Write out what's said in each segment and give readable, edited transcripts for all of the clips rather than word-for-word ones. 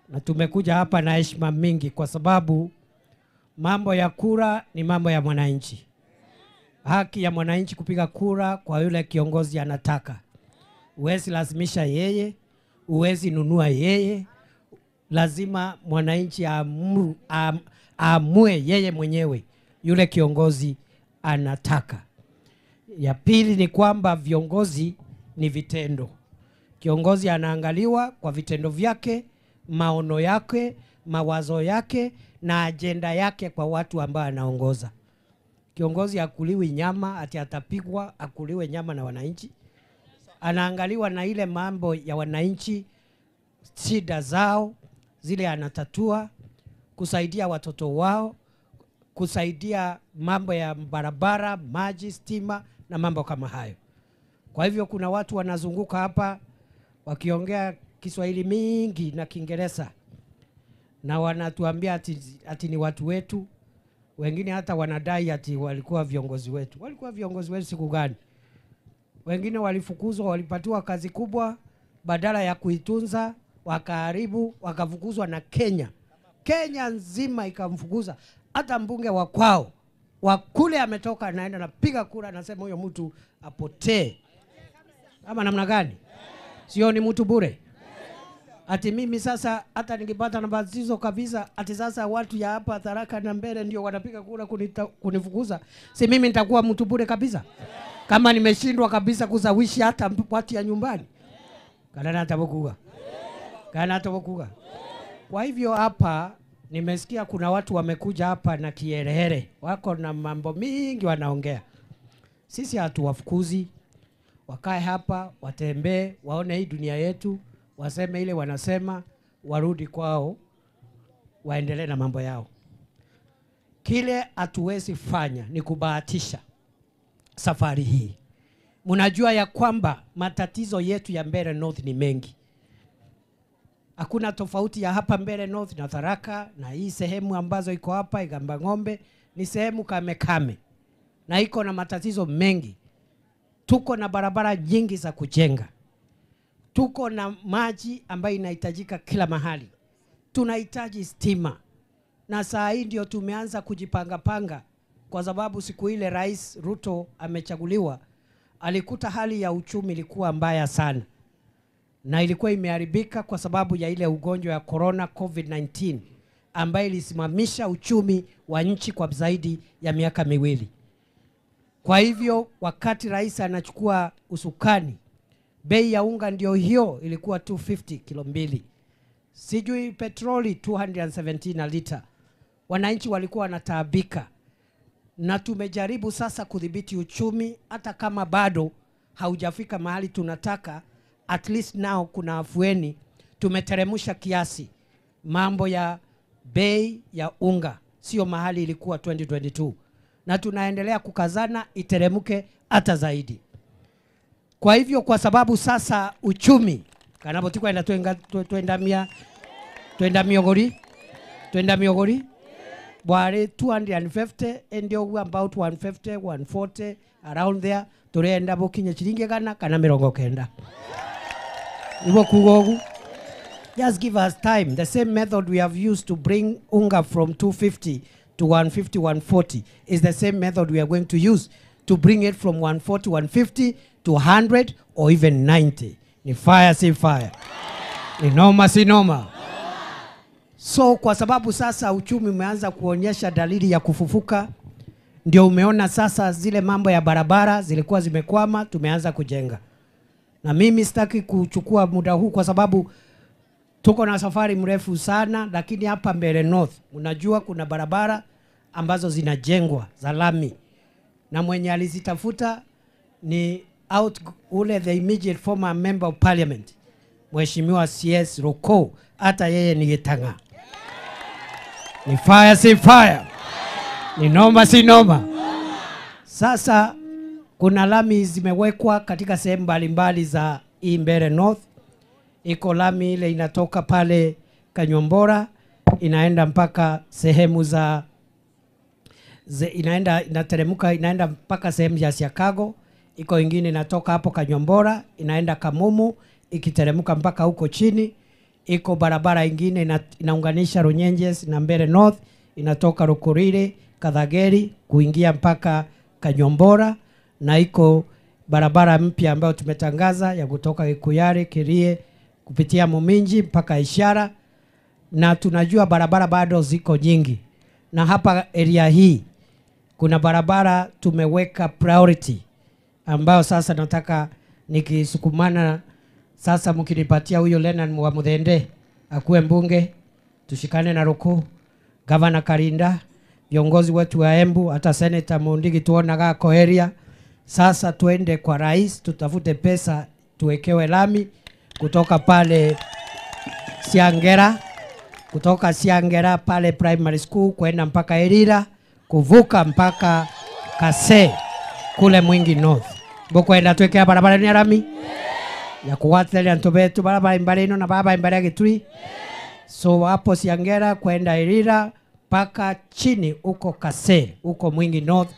na tumekuja hapa na heshima mingi kwa sababu mambo ya kura ni mambo ya mwananchi. Haki ya mwananchi kupiga kura kwa yule kiongozi anataka. Uwezi lazimisha yeye, uwezi nunua yeye. Lazima mwananchi aamue yeye mwenyewe yule kiongozi anataka. Ya pili ni kwamba viongozi ni vitendo. Kiongozi anaangaliwa kwa vitendo vyake, maono yake, mawazo yake na agenda yake kwa watu ambao anaongoza. Kiongozi akuliwi nyama ati atapigwa akuliwe nyama na wananchi. Anaangaliwa na ile mambo ya wananchi, shida zao zile anatatua, kusaidia watoto wao, kusaidia mambo ya barabara, maji, stima na mambo kama hayo. Kwa hivyo kuna watu wanazunguka hapa wakiongea Kiswahili mingi na Kiingereza na wanatuambia ati ni watu wetu. Wengine hata wanadai ati walikuwa viongozi wetu. Walikuwa viongozi wetu siku gani? Wengine walifukuzwa, walipatiwa kazi kubwa, badala ya kuitunza wakaharibu, wakafukuzwa na Kenya. Kenya nzima ikamfukuza. Hata mbunge wa kwao wakule ametoka anaenda na piga kura anasema huyo mtu apotee. Ama namna gani? Sio ni mtu bure. Ati mimi sasa hata nikipata nambatizo kabisa ati sasa watu ya hapa Tharaka na Mbere ndio wanapiga kura kunifukuza. Si mimi nitakuwa mtu bure kabisa? Kama nimeshindwa kabisa kusawishi hata watu ya nyumbani. Kana atabokuga. Kana atabokuga. Kwa hivyo hapa nimesikia kuna watu wamekuja hapa na kiherehere. Wako na mambo mingi wanaongea. Sisi hatuwafukuzi. Wakae hapa, watembee, waone hii dunia yetu, waseme ile wanasema, warudi kwao, waendelee na mambo yao. Kile hatuwezi fanya ni kubahatisha safari hii. Mnajua ya kwamba matatizo yetu ya Mbeere North ni mengi. Hakuna tofauti ya hapa Mbeere North na Tharaka na hii sehemu ambazo iko hapa Igamba Ng'ombe ni sehemu kame na iko na matatizo mengi. Tuko na barabara nyingi za kujenga. Tuko na maji ambayo inahitajika kila mahali. Tunahitaji stima. Na saa hii ndio tumeanza kujipanga kwa sababu siku ile Rais Ruto amechaguliwa alikuta hali ya uchumi ilikuwa mbaya sana. Na ilikuwa imeharibika kwa sababu ya ile ugonjwa ya corona COVID-19 ambayo ilisimamisha uchumi wa nchi kwa zaidi ya miaka 2. Kwa hivyo wakati rais anachukua usukani, bei ya unga ndio hiyo ilikuwa 250 kilo mbili. Sijui petroli 217 lita. Wananchi walikuwa wanataabika. Na tumejaribu sasa kudhibiti uchumi hata kama bado haujafika mahali tunataka. At least now kuna afueni. Tumeteremusha kiasi. Mambo ya bei ya unga sio mahali ilikuwa 2022. Na tunaendelea kukazana iteremuke hata zaidi. Kwa hivyo kwa sababu sasa uchumi kanabotikwa ina tuenda miogori bware 250 ndio about 150 140 around there turenda bokinye chiringi kana 90. Ibo kugogu. Just give us time. The same method we have used to bring unga from 250 to 150, 140 is the same method we are going to use to bring it from 140, 150 to 100 or even 90. Ni fire si fire. Ni noma si noma. So kwa sababu sasa uchumi umeanza kuonyesha dalili ya kufufuka, ndio umeona sasa zile mambo ya barabara zilikuwa zimekwama, tumeanza kujenga. Na mimi sitaki kuchukua muda huu kwa sababu tuko na safari mrefu sana, lakini hapa Mbeere North unajua kuna barabara ambazo zinajengwa za lami. Na mwenye alizitafuta ni ule the immediate former member of parliament, Mheshimiwa CS Roko, hata yeye ni Gitanga. Ni fire si fire. Ni noma si noma. Sasa kuna lami zimewekwa katika sehemu mbalimbali za Mbeere North. Iko lami ile inatoka pale Kanyombora inaenda mpaka sehemu za inateremuka inaenda mpaka sehemu ya Chicago. Iko ingine inatoka hapo Kanyombora inaenda Kamumu ikiteremuka mpaka huko chini. iko barabara ingine inaunganisha Runyenjes na Mbeere North, inatoka Rukurire, Kathageri kuingia mpaka Kanyombora, na iko barabara mpya ambayo tumetangaza ya kutoka Ikuyare, Kirie kupitia Muminji mpaka Ishara, na tunajua barabara bado ziko nyingi. Na hapa area hii kuna barabara tumeweka priority ambayo sasa nataka nikisukumana sasa mkinipatia huyo Lennon wa Muthende akuwe mbunge, tushikane na Ruku, Governor Karinda, viongozi wetu wa Embu, hata Senator Mundigi tuonaga ko area. Sasa tuende kwa rais, tutafute pesa tuwekewe lami kutoka pale Siangera, kutoka Siangera pale primary school kwenda mpaka Erira, kuvuka mpaka Kase kule Mwingi North. Bokwenda tuwekea barabara ni lami ya kuwatele antobetu barabara imbalino na barabara imbale Gitui. So hapo Siangera kwenda Erira paka chini uko Kase, uko Mwingi North.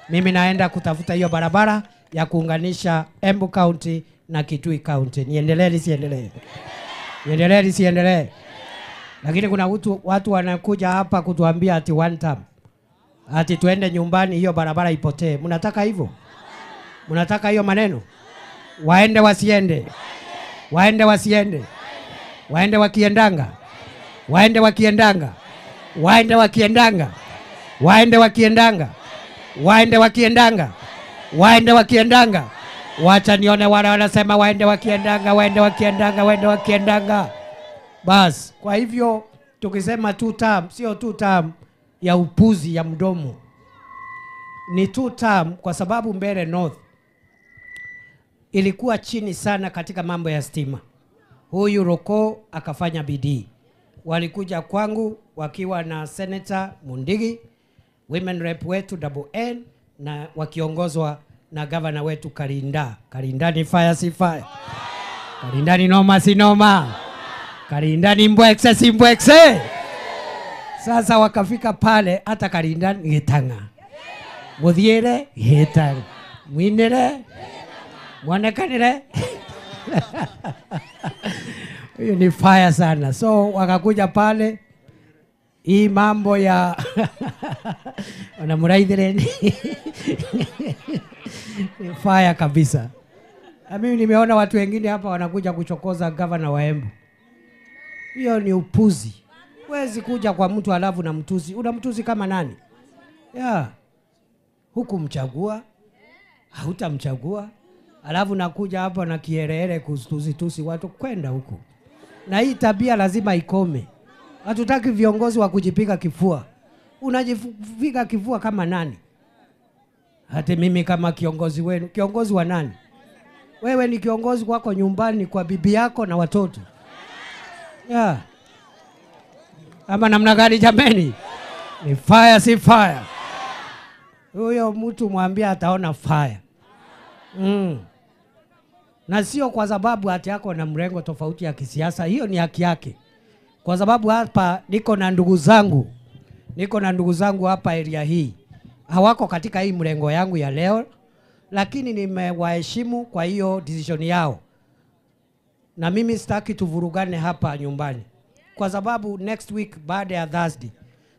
Mimi naenda kutafuta hiyo barabara ya kuunganisha Embu County na Kitui County. Niendelee nisiendelee? Niendelee nisiendelee? Lakini kuna watu wanakuja hapa kutuambia ati one time, ati tuende nyumbani hiyo barabara ipotee. Mnataka hivyo? Mnataka hiyo maneno? Waende wasiende? Waende wasiende? Waende wakiendanga? Waende wakiendanga? Waende wakiendanga? Waende wakiendanga? Waende wakiendanga? Waende wakiendanga? Wacha nione wale wanasema waende wakiendanga, waende wakiendanga, waende wakiendanga. Bas, kwa hivyo tukisema 2 term, sio 2 term ya upuzi ya mdomo. Ni 2 term kwa sababu Mbeere North ilikuwa chini sana katika mambo ya stima. Huyu Roko akafanya bidii. Walikuja kwangu wakiwa na Senator Mundigi, women rep wetu N na wakiongozwa na governor wetu Karinda. Karinda ni fire si fire? Karinda ni noma si noma? Karinda ni mbwekse si mbwekse? Sasa wakafika pale, hata Karinda ngitanga. Muthiere ngitanga. Mwinire mwonekanire. Hiyo ni fire sana. So wakakuja pale, hii mambo ya wanamuraidhireni fire kabisa. Mimi nimeona watu wengine hapa wanakuja kuchokoza governor wa Embu. Hiyo ni upuzi. Huwezi kuja kwa mtu alafu na mtusi. Unamtusi kama nani? Yeah. Huku mchagua, hautamchagua. Alafu nakuja hapa na kierere kutusi watu, kwenda huku. Na hii tabia lazima ikome. Hatutaki viongozi wa kujipiga kifua. Unajipiga kifua kama nani? Hata mimi kama kiongozi wenu. Kiongozi wa nani? Wewe ni kiongozi wako nyumbani kwa bibi yako na watoto. Yeah. Ama namna gani jameni? Ni fire si fire? Huyo mtu mwambie ataona fire. Na sio kwa sababu hati yako na mrengo tofauti ya kisiasa. Hiyo ni haki yake. Kwa sababu hapa niko na ndugu zangu. Niko na ndugu zangu hapa area hii. Hawako katika hii mrengo yangu ya leo, lakini nimewaheshimu kwa hiyo decision yao. Na mimi sitaki tuvurugane hapa nyumbani. Kwa sababu next week baada ya Thursday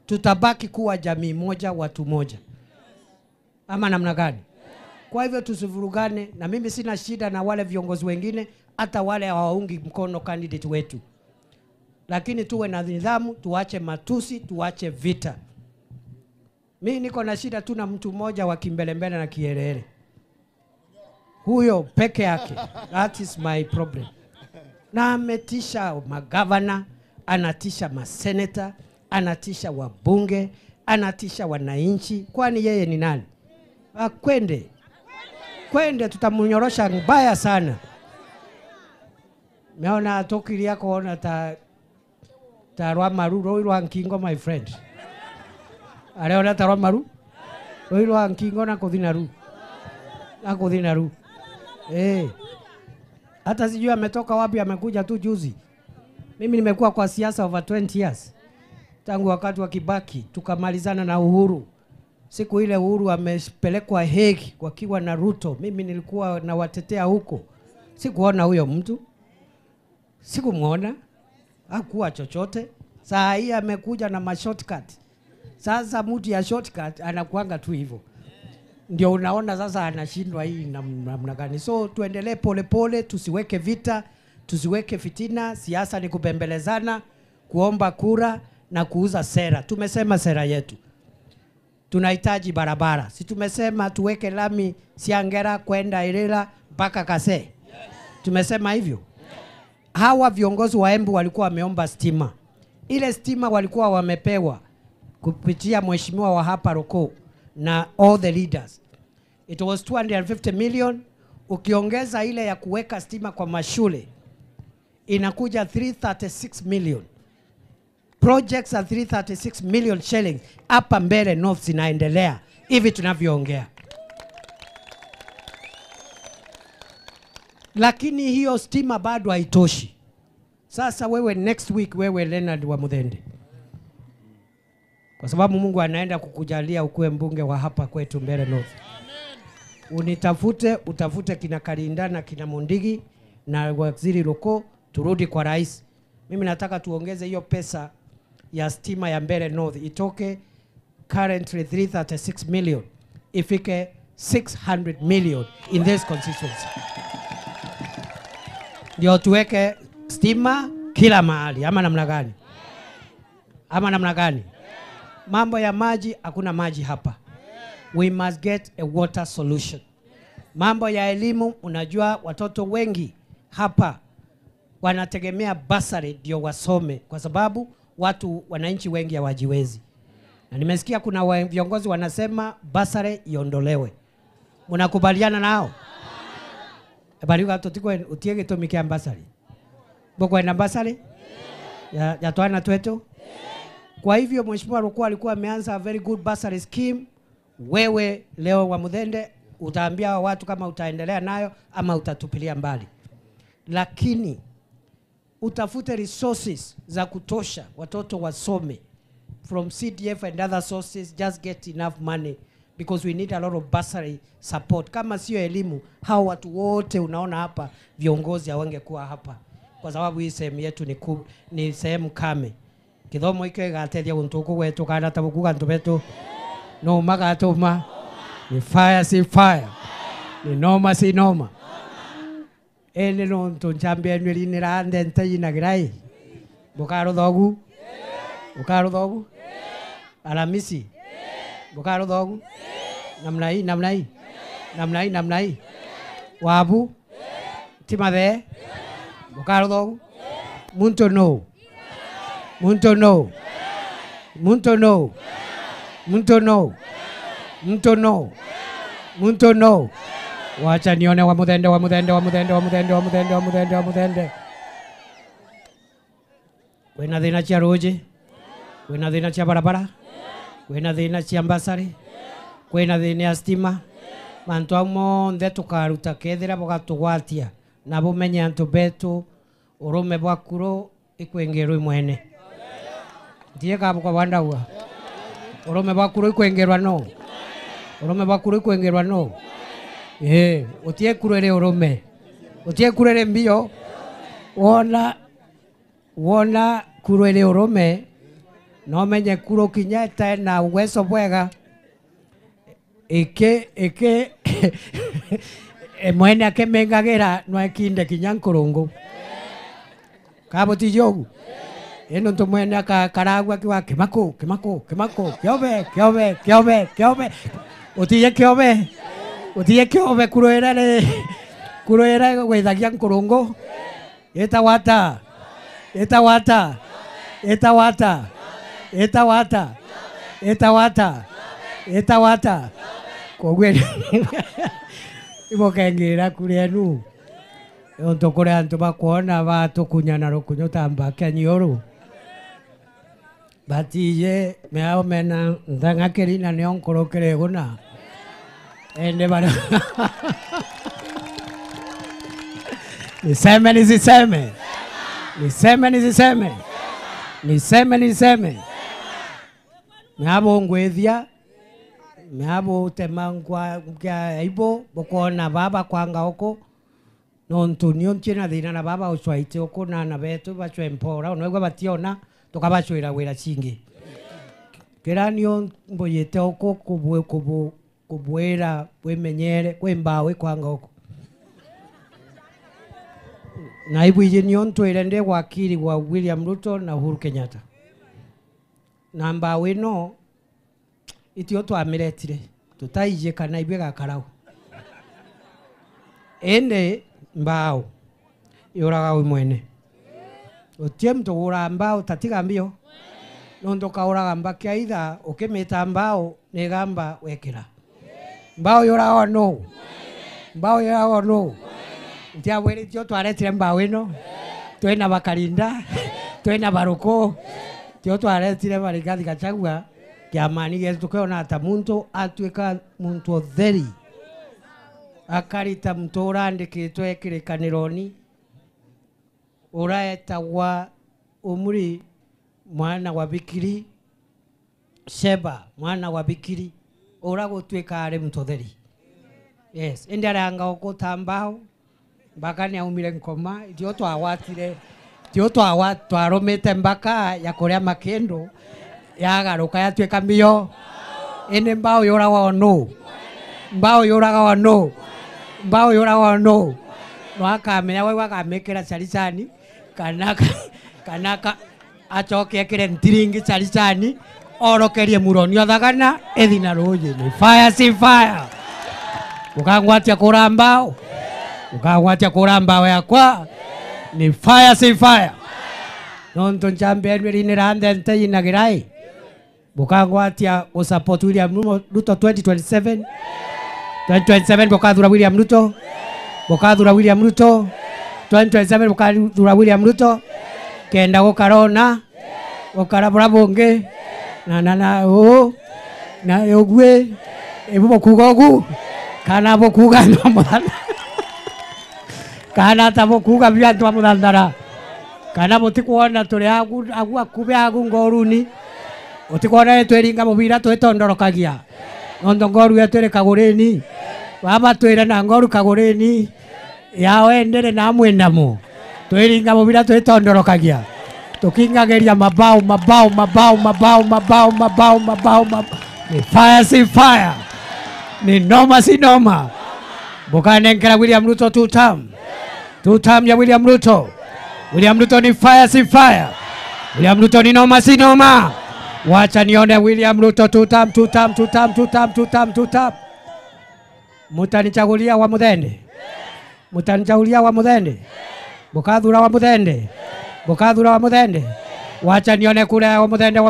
tutabaki kuwa jamii moja, watu moja. Ama namna gani? Kwa hivyo tusivurugane, na mimi sina shida na wale viongozi wengine, hata wale hawaungi mkono candidate wetu. Lakini tuwe na nidhamu, tuache matusi, tuache vita. Mimi niko na shida tu na mtu mmoja wa kimbelembele na kierere. Huyo peke yake. That is my problem. Na ametisha magavana, anatisha maseneta, anatisha wabunge, anatisha wananchi. Kwani yeye ni nani? Kwende tutamunyorosha mbaya sana. Meona tokili yako ona tarwa maru roirwa nkingo my friend. Areona tarwa maru roirwa nkingo na kuthinaru. Na kuthinaru. Hata sijui ametoka wapi, amekuja tu juzi. Mimi nimekuwa kwa siasa over 20 years. Tangu wakati wa Kibaki tukamalizana na Uhuru. Siku ile Uhuru amepelekwa Hague wakiwa na Ruto. Mimi nilikuwa na watetea huko. Sikuona huyo mtu. Sikumuona. hakuwa chochote. Saa hii amekuja na shortcut. Sasa mtu ya shortcut anakuanga tu hivyo. Ndio unaona sasa anashindwa hii namna gani. So tuendelee pole pole, tusiweke vita, tusiweke fitina. Siasa ni kubembelezana, kuomba kura na kuuza sera. Tumesema sera yetu. Tunahitaji barabara. Si tumesema tuweke lami Siangera kwenda Irela mpaka Kase. Tumesema hivyo. Hawa viongozi wa Embu walikuwa wameomba stima. Ile stima walikuwa wamepewa kupitia mheshimiwa wa hapa Roko na all the leaders. It was 250 million. Ukiongeza ile ya kuweka stima kwa mashule inakuja 336 million. Projects are 336 million shillings. Hapa Mbeere North zinaendelea hivi tunavyoongea. Lakini hiyo stima bado haitoshi. Sasa wewe next week wewe Leonard wa Muthende, kwa sababu Mungu anaenda kukujalia ukuwe mbunge wa hapa kwetu Mbeere North. Unitafute, utafute kina Karinda na kina Mondigi na waziri Roko, turudi kwa rais. Mimi nataka tuongeze hiyo pesa ya stima ya Mbeere North itoke currently 336 million ifike 600 million in this constituency. Ndio tuweke stima kila mahali, ama namna gani? Ama namna gani? Mambo ya maji, hakuna maji hapa. We must get a water solution. Mambo ya elimu, unajua watoto wengi hapa wanategemea bursary ndio wasome, kwa sababu wananchi wengi hawajiwezi. Na nimesikia kuna viongozi wanasema bursary iondolewe. Mnakubaliana nao? Baliga totiko utiege tomike bursary. Boko ina bursary? Ya toana twetu? Kwa hivyo mheshimiwa Roko alikuwa ameanza a very good bursary scheme. Wewe leo wa Muthende utaambia watu kama utaendelea nayo ama utatupilia mbali. Lakini utafute resources za kutosha watoto wasome from CDF and other sources. Just get enough money because we need a lot of bursary support. Kama sio elimu, hao watu wote unaona hapa viongozi hawangekuwa hapa, kwa sababu hii sehemu yetu ni sehemu kame. Kithomo ike gatedia untuko wetu kana tabukuga ntubetu no magatuma ni fire si fire, ni noma si noma. Ele no ntunchambia nweli ni rande ntai na girai bukaro thogu alamisi bukaro thogu namna hii wabu timathe bukaro thogu muntu no. Wacha nione wa Muthende. Wena thina cia roje, wena thina cia barabara, wena thina cia bursary, wena thina ya stima. Mantu amonthe tukaruta kethira bugatugwatia na bumenye antu betu urume bwakuro ikwengerwa mwene. Ndiye kabo kwa wandawa. Urume bwakuro ikwengerwa no. Urume bwakuro ikwengerwa no. Utie kurere urume. Utie kurere mbio. Wona kurere urume. No menye kuro kinyeta na uwezo bwega. Eke mwene akemengagira no ekinde kinyankurungu. Kabo tijogu. Eno to mwene akaragwa kiwa kimako. Kiobe. Utie kiobe kuroera gwethagia nkurungu. Etawata. Kogwe. Ibokengira kurienu. Onto kore antu bakuona batukunyana rukunyo tamba kenyoru. Batiye meao mena ndanga kerina ne onkoro keregona. Ende bana. Niseme. Meabo ngwethia. Meabo temangwa kia ibo bokona baba kwanga oko. nontu nionchena thina na baba uchwaite okuna na betu bachwe mpora onogwa bationa tukabachwira wira chingi kiranio mboyete oko kubwera wemenyere kwembawe kwanga oko na ibwije niontwire ndi wakiri wa William Ruto na Uhuru Kenyatta namba wino itio twamiretire tutaije kana ibwe gakarau ende mbao yoraga we mwene utie mtu ura mbao tatiga mbio nondo kauraga mbaki aidha ukimita mbao ni gamba wekira mbao yoraga no mbao yoraga no ntia wele tio twaretire mbao ino twena bakarinda twena baruko tio twaretire barigathi Gachagua kiamani getu tukiona ata muntu atweka muntu theri akarita mtora andikitwe kirikanironi uraetagwa umuri mwana wa Bikiri Sheba mwana wa Bikiri uragutwika ari mtotheri yes indi aranga okutambao mbaka ni aumire nkoma itio twawatire tio twaromete mbaka ya kuria makendo yagaruka yatwika mbio indi mbao yoraga no mbao yoraga no mbao yoraga no akamenya we wakamekera charisani kanaka achoke ekire ntiringi charisani orokerie muronio thagana ethina roje ni fire si fire ukangwatia kurambao yakwa ni fire si fire nonto champion ri ni rande ntayina girai bukangwatia usupport William Ruto 2027 bukadhura William Ruto 2027 bukadhura William Ruto kenda gukarona gukarabura bunge na yogwe ebubo kugogu kana bokuga no mwana kana tabokuga byantu amudandara kana botikuona turi agu akube agu ngoruni otikona tweringa mubira twetondorokagia nondo ngoru yetere kagureni baba twira na ngoru kagureni yawe ndere na mwendamo tweringa mubira twetondorokagia tukingageria mabao ni fire si fire ni noma si noma bukanenkera William Ruto two term ya William Ruto ni fire si fire William Ruto ni noma si noma wacha nione William Ruto two term mutanichagulia wa Muthende bukadhura wa Muthende wacha nione kule wa Muthende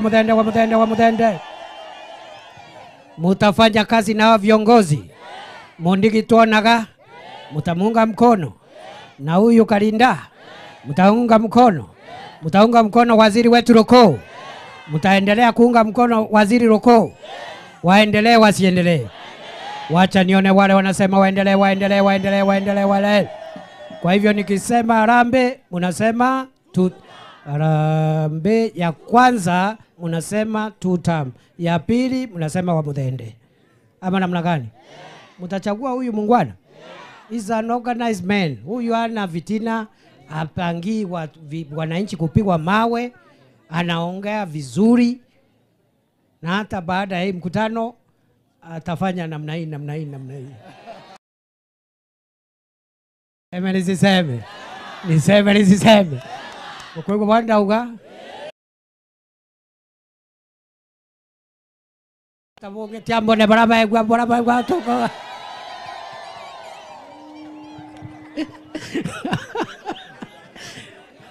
mutafanya kazi na viongozi Mondiki tuonaga mutamunga mkono na huyu Karinda mutaunga mkono waziri wetu Roko mutaendelea kuunga mkono waziri Roko waendelee wasiendelee wacha nione wale wanasema waendelee wale kwa hivyo nikisema Harambee munasema Harambee ya kwanza munasema two term ya pili munasema wa Muthende ama namna gani mutachagua huyu mungwana is an organized man huyu ana vitina apangi wananchi kupigwa mawe anaongea vizuri na hata baada ya mkutano atafanya namna hii niseme ukwego banda uga taboge tiambo ne baraba toko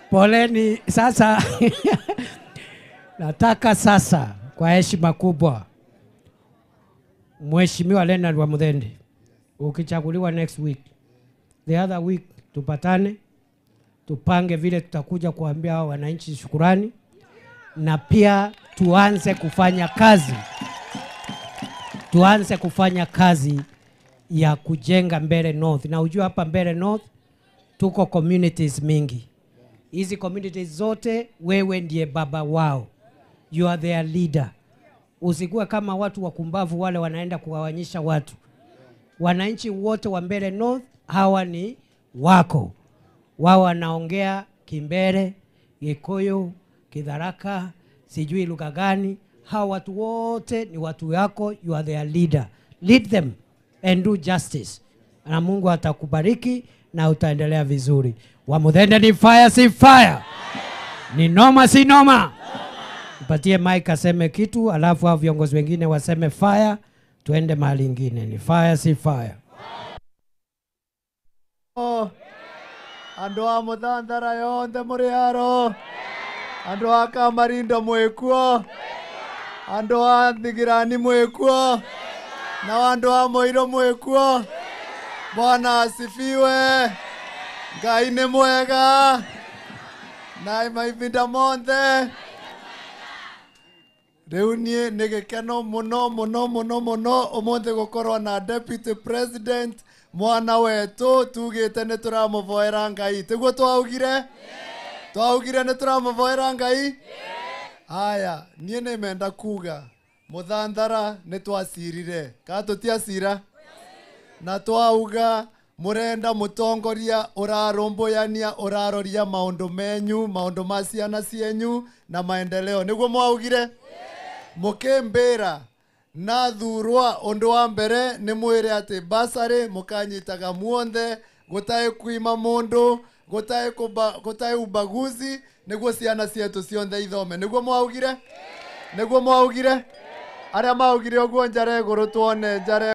poleni sasa nataka sasa kwa heshima kubwa Mheshimiwa Leonard wa Muthende ukichaguliwa next week the other week tupatane tupange vile tutakuja kuambia wananchi shukrani na pia tuanze kufanya kazi ya kujenga Mbeere North na ujua hapa Mbeere North tuko communities mingi hizi communities zote wewe ndiye baba wao you are their leader usikuwe kama watu wakumbavu wale wanaenda kuwawanyisha watu wananchi wote wa Mbeere North hawa ni wako. Wao wanaongea Kimbere, Gikuyu, Kidharaka, sijui lugha gani. Hao watu wote ni watu yako, you are their leader. Lead them and do justice. Na Mungu atakubariki na utaendelea vizuri. Wamuthende ni fire si fire. Ni noma si noma. Nipatie Mike aseme kitu, alafu hao viongozi wengine waseme fire, tuende mahali ingine. Ni fire si fire. Andu a Muthandara yonthe muri haro, andu a Kamarindo mwikuo, andu a Thigirani mwikuo, na andu a Moiro mwikuo. Bwana asifiwe. Ngai ni mwega na maivinda monthe. Riu nie ni gikeno muno muno muno muno umuthi gukorwo na deputy president mwana wetu. Tugite ni turamuvoera Ngai, tiguo twaugire? Twaugire ni turamuvoera Ngai. Haya, nie ni menda kuga Muthandara ni twacirire, ka tutiacira na twauga murenda mutongoria urarumboyania uraroria maundu menyu, maundu ma ciana cienyu na maendeleo, niguo mwaugire? Mukimbira na thurwa undu wa mbere ni mwire ati basari mukanyitaga muonthe, gutai kuima mundu, gutai ubaguzi, niguo ciana cietu cionthe ithome, niguo mwaugire? Niguo mwaugire? Aria maugire uguo njare iguru tuone njare